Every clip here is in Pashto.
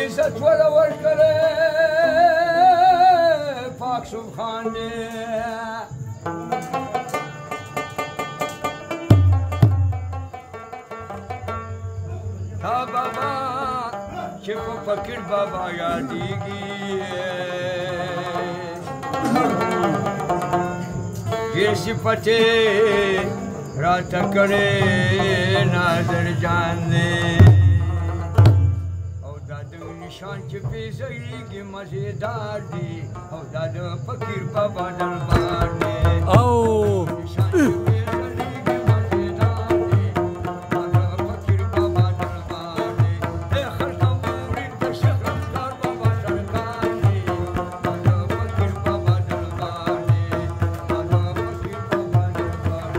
عزت ولا ورکړې پاک سبحان دې تا بابا چې په فقیر بابا یادېږي ډېر صفتې راته کړې نادر جان دې شان چې پیسېږي مزېدار دي او دا د فقیر بابا دربار دی او شان چې پیسېږي مزېدار دي دا د فقیر بابا دربار دی خلک مرید د شیخ رفتار بابا سرکار دی دا د فقیر بابا دربار دی دا د فقیر بابا دربار دی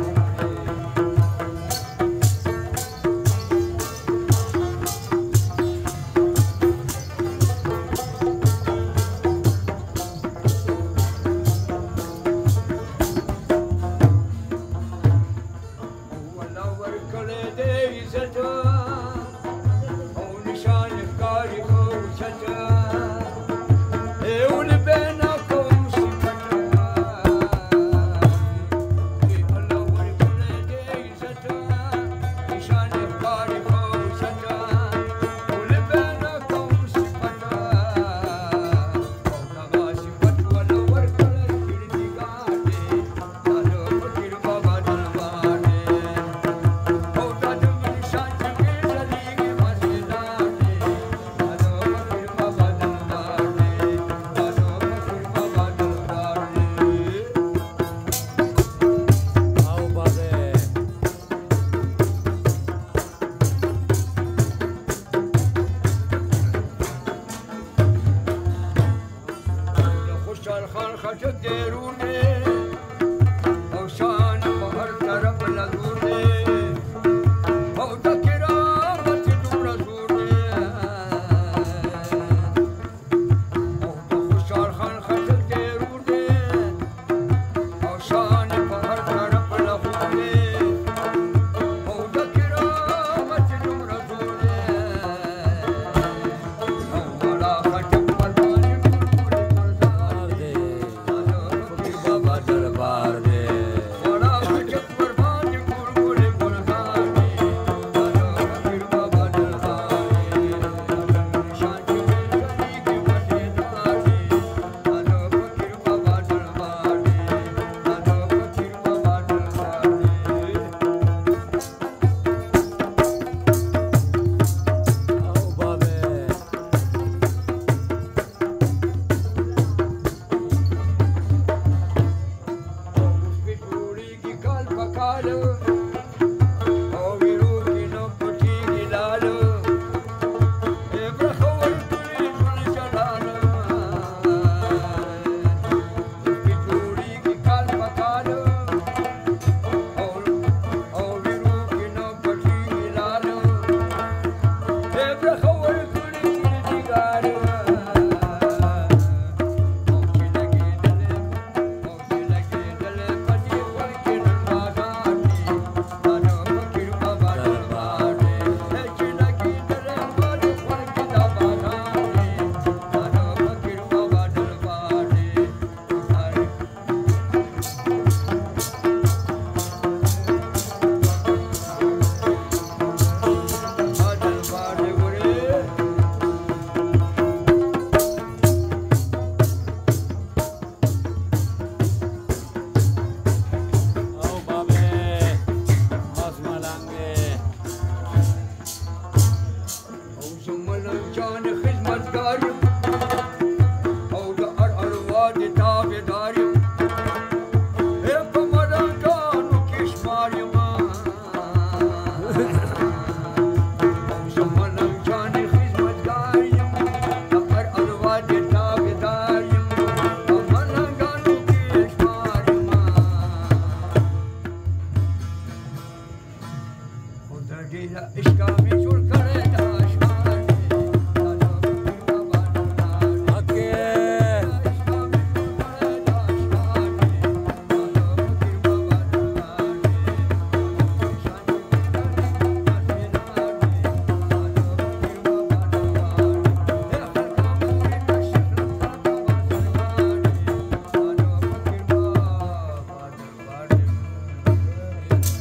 Ishka